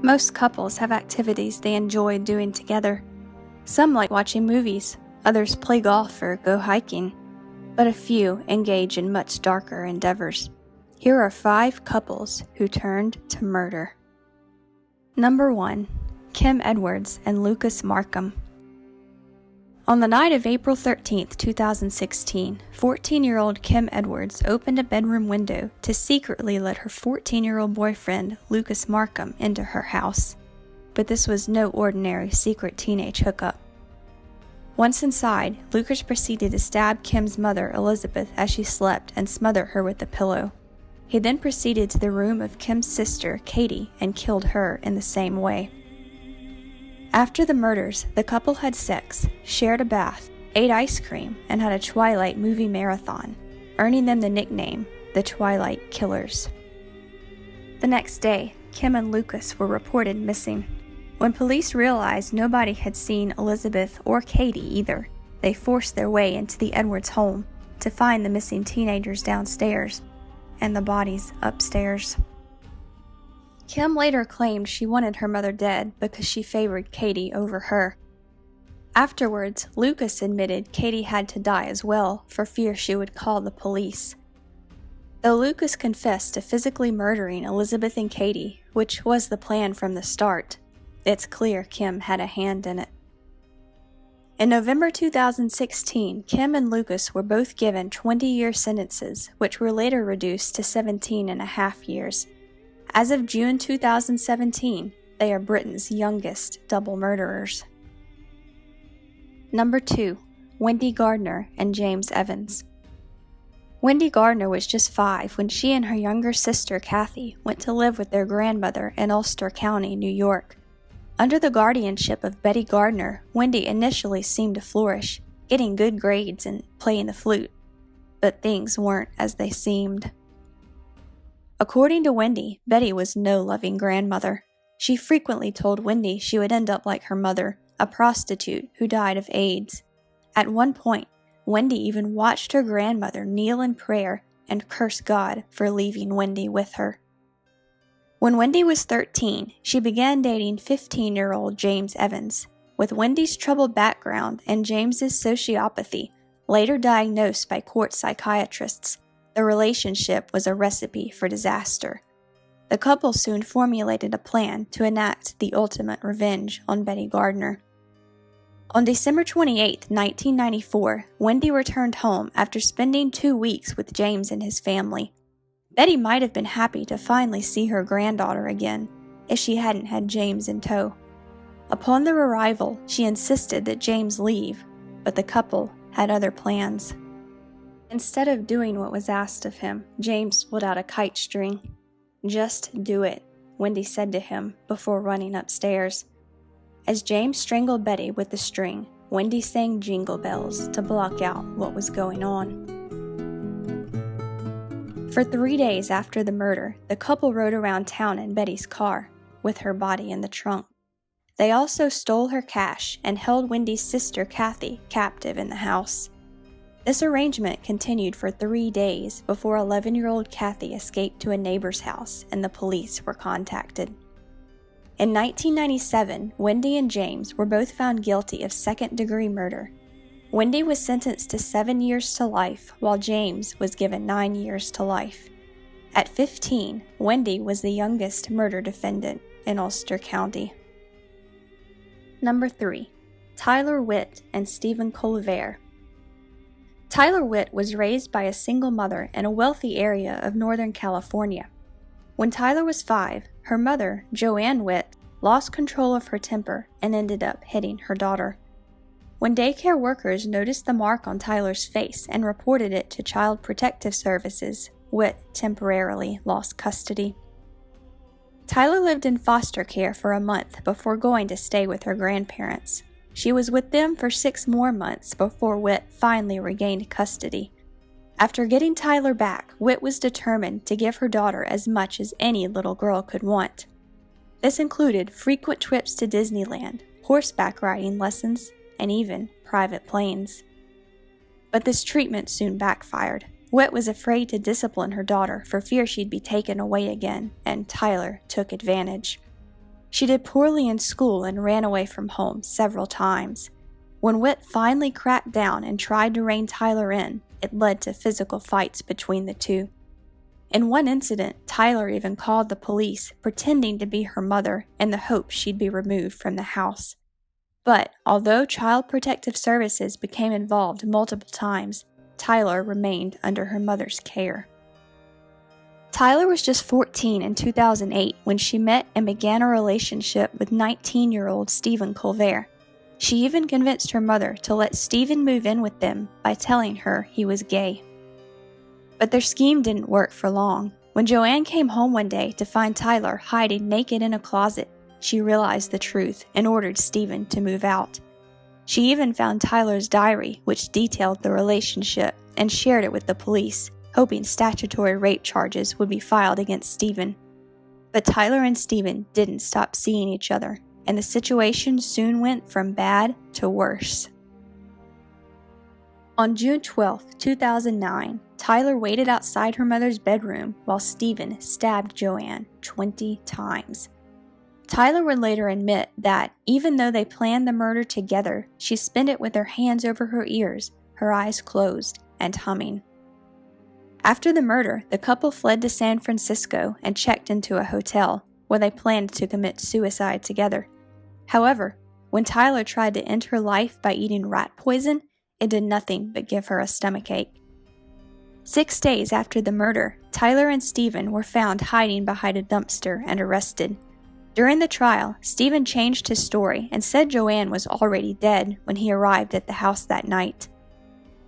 Most couples have activities they enjoy doing together. Some like watching movies, others play golf or go hiking, but a few engage in much darker endeavors. Here are 5 couples who turned to murder. Number 1. Kim Edwards and Lucas Markham. On the night of April 13, 2016, 14-year-old Kim Edwards opened a bedroom window to secretly let her 14-year-old boyfriend, Lucas Markham, into her house. But this was no ordinary secret teenage hookup. Once inside, Lucas proceeded to stab Kim's mother, Elizabeth, as she slept and smother her with a pillow. He then proceeded to the room of Kim's sister, Katie, and killed her in the same way. After the murders, the couple had sex, shared a bath, ate ice cream, and had a Twilight movie marathon, earning them the nickname, the Twilight Killers. The next day, Kim and Lucas were reported missing. When police realized nobody had seen Elizabeth or Katie either, they forced their way into the Edwards home to find the missing teenagers downstairs and the bodies upstairs. Kim later claimed she wanted her mother dead because she favored Katie over her. Afterwards, Lucas admitted Katie had to die as well for fear she would call the police. Though Lucas confessed to physically murdering Elizabeth and Katie, which was the plan from the start, it's clear Kim had a hand in it. In November 2016, Kim and Lucas were both given 20-year sentences, which were later reduced to 17.5 years. As of June 2017, they are Britain's youngest double murderers. Number 2. Wendy Gardner and James Evans. Wendy Gardner was just 5 when she and her younger sister Kathy went to live with their grandmother in Ulster County, New York. Under the guardianship of Betty Gardner, Wendy initially seemed to flourish, getting good grades and playing the flute. But things weren't as they seemed. According to Wendy, Betty was no loving grandmother. She frequently told Wendy she would end up like her mother, a prostitute who died of AIDS. At one point, Wendy even watched her grandmother kneel in prayer and curse God for leaving Wendy with her. When Wendy was 13, she began dating 15-year-old James Evans. With Wendy's troubled background and James's sociopathy, later diagnosed by court psychiatrists, the relationship was a recipe for disaster. The couple soon formulated a plan to enact the ultimate revenge on Betty Gardner. On December 28, 1994, Wendy returned home after spending 2 weeks with James and his family. Betty might have been happy to finally see her granddaughter again if she hadn't had James in tow. Upon their arrival, she insisted that James leave, but the couple had other plans. Instead of doing what was asked of him, James pulled out a kite string. "Just do it," Wendy said to him before running upstairs. As James strangled Betty with the string, Wendy sang Jingle Bells to block out what was going on. For 3 days after the murder, the couple rode around town in Betty's car, with her body in the trunk. They also stole her cash and held Wendy's sister Kathy captive in the house. This arrangement continued for 3 days before 11-year-old Kathy escaped to a neighbor's house and the police were contacted. In 1997, Wendy and James were both found guilty of second-degree murder. Wendy was sentenced to 7 years to life, while James was given 9 years to life. At 15, Wendy was the youngest murder defendant in Ulster County. Number 3. Tylar Witt and Stephen Colver. Tylar Witt was raised by a single mother in a wealthy area of Northern California. When Tylar was 5, her mother, Joanne Witt, lost control of her temper and ended up hitting her daughter. When daycare workers noticed the mark on Tylar's face and reported it to Child Protective Services, Witt temporarily lost custody. Tylar lived in foster care for a month before going to stay with her grandparents. She was with them for 6 more months before Witt finally regained custody. After getting Tylar back, Witt was determined to give her daughter as much as any little girl could want. This included frequent trips to Disneyland, horseback riding lessons, and even private planes. But this treatment soon backfired. Witt was afraid to discipline her daughter for fear she'd be taken away again, and Tylar took advantage. She did poorly in school and ran away from home several times. When Witt finally cracked down and tried to rein Tylar in, it led to physical fights between the two. In one incident, Tylar even called the police, pretending to be her mother in the hope she'd be removed from the house. But although Child Protective Services became involved multiple times, Tylar remained under her mother's care. Tylar was just 14 in 2008 when she met and began a relationship with 19-year-old Stephen Colver. She even convinced her mother to let Stephen move in with them by telling her he was gay. But their scheme didn't work for long. When Joanne came home one day to find Tylar hiding naked in a closet, she realized the truth and ordered Stephen to move out. She even found Tylar's diary, which detailed the relationship, and shared it with the police, hoping statutory rape charges would be filed against Stephen. But Tylar and Stephen didn't stop seeing each other, and the situation soon went from bad to worse. On June 12, 2009, Tylar waited outside her mother's bedroom while Stephen stabbed Joanne 20 times. Tylar would later admit that, even though they planned the murder together, she spent it with her hands over her ears, her eyes closed, and humming. After the murder, the couple fled to San Francisco and checked into a hotel, where they planned to commit suicide together. However, when Tylar tried to end her life by eating rat poison, it did nothing but give her a stomachache. 6 days after the murder, Tylar and Stephen were found hiding behind a dumpster and arrested. During the trial, Stephen changed his story and said Joanne was already dead when he arrived at the house that night.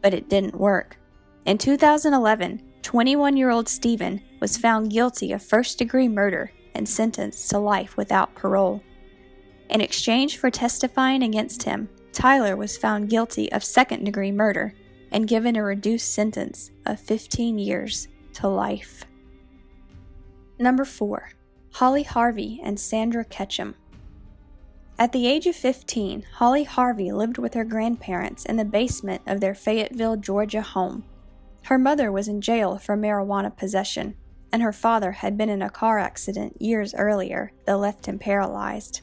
But it didn't work. In 2011, 21-year-old Stephen was found guilty of first-degree murder and sentenced to life without parole. In exchange for testifying against him, Tylar was found guilty of second-degree murder and given a reduced sentence of 15 years to life. Number 4. Holly Harvey and Sandra Ketchum. At the age of 15, Holly Harvey lived with her grandparents in the basement of their Fayetteville, Georgia home. Her mother was in jail for marijuana possession, and her father had been in a car accident years earlier that left him paralyzed.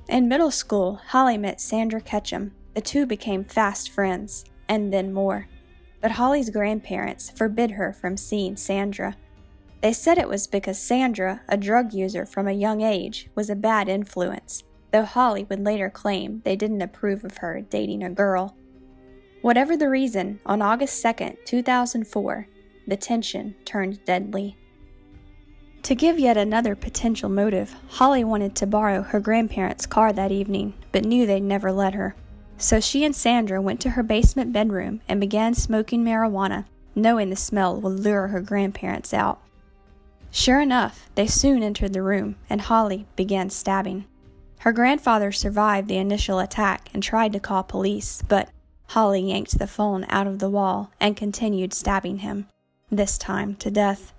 In middle school, Holly met Sandra Ketchum. The two became fast friends, and then more. But Holly's grandparents forbid her from seeing Sandra. They said it was because Sandra, a drug user from a young age, was a bad influence, though Holly would later claim they didn't approve of her dating a girl. Whatever the reason, on August 2, 2004, the tension turned deadly. To give yet another potential motive, Holly wanted to borrow her grandparents' car that evening, but knew they'd never let her. So she and Sandra went to her basement bedroom and began smoking marijuana, knowing the smell would lure her grandparents out. Sure enough, they soon entered the room, and Holly began stabbing. Her grandfather survived the initial attack and tried to call police, but Holly yanked the phone out of the wall and continued stabbing him, this time to death.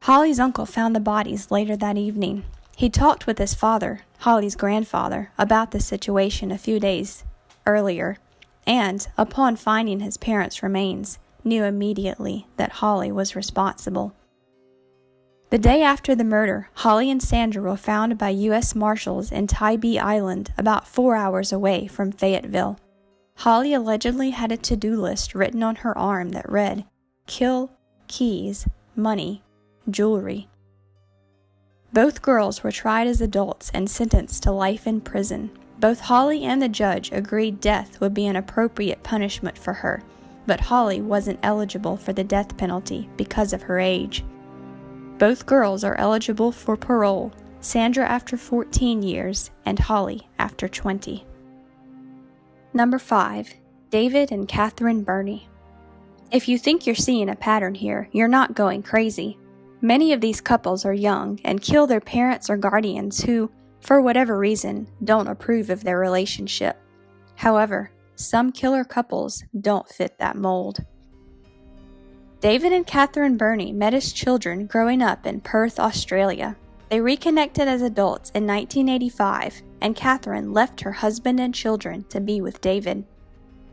Holly's uncle found the bodies later that evening. He talked with his father, Holly's grandfather, about the situation a few days earlier, and, upon finding his parents' remains, knew immediately that Holly was responsible. The day after the murder, Holly and Sandra were found by U.S. Marshals in Tybee Island, about 4 hours away from Fayetteville. Holly allegedly had a to-do list written on her arm that read, "Kill, keys, money, jewelry." Both girls were tried as adults and sentenced to life in prison. Both Holly and the judge agreed death would be an appropriate punishment for her, but Holly wasn't eligible for the death penalty because of her age. Both girls are eligible for parole, Sandra after 14 years and Holly after 20. Number 5. David and Catherine Birnie. If you think you're seeing a pattern here, you're not going crazy. Many of these couples are young and kill their parents or guardians who, for whatever reason, don't approve of their relationship. However, some killer couples don't fit that mold. David and Catherine Birnie met as children growing up in Perth, Australia. They reconnected as adults in 1985, and Catherine left her husband and children to be with David.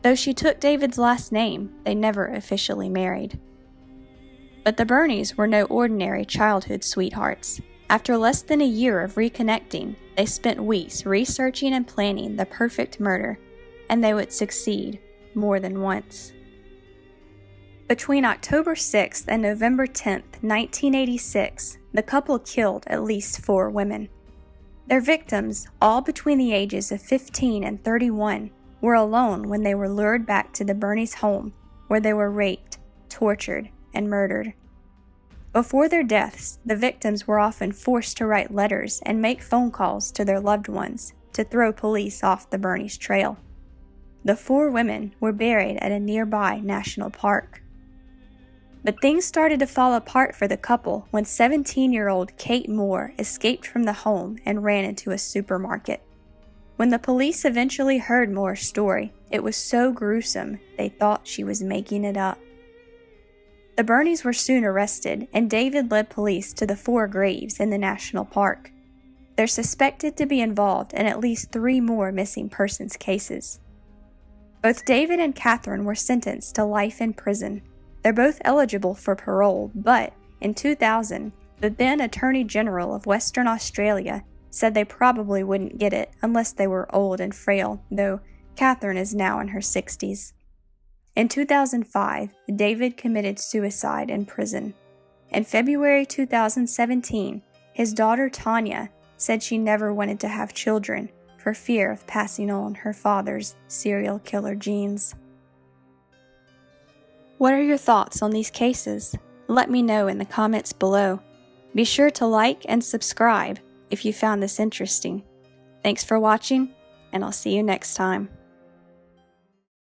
Though she took David's last name, they never officially married. But the Birnies were no ordinary childhood sweethearts. After less than a year of reconnecting, they spent weeks researching and planning the perfect murder, and they would succeed more than once. Between October 6th and November 10th, 1986, the couple killed at least 4 women. Their victims, all between the ages of 15 and 31, were alone when they were lured back to the Birnie's home, where they were raped, tortured, and murdered. Before their deaths, the victims were often forced to write letters and make phone calls to their loved ones to throw police off the Birnie's trail. The 4 women were buried at a nearby national park. But things started to fall apart for the couple when 17-year-old Kate Moore escaped from the home and ran into a supermarket. When the police eventually heard Moore's story, it was so gruesome they thought she was making it up. The Birnies were soon arrested, and David led police to the 4 graves in the national park. They're suspected to be involved in at least 3 more missing persons cases. Both David and Catherine were sentenced to life in prison. They're both eligible for parole, but in 2000, the then Attorney General of Western Australia said they probably wouldn't get it unless they were old and frail, though Catherine is now in her 60s. In 2005, David committed suicide in prison. In February 2017, his daughter Tanya said she never wanted to have children for fear of passing on her father's serial killer genes. What are your thoughts on these cases? Let me know in the comments below. Be sure to like and subscribe if you found this interesting. Thanks for watching, and I'll see you next time.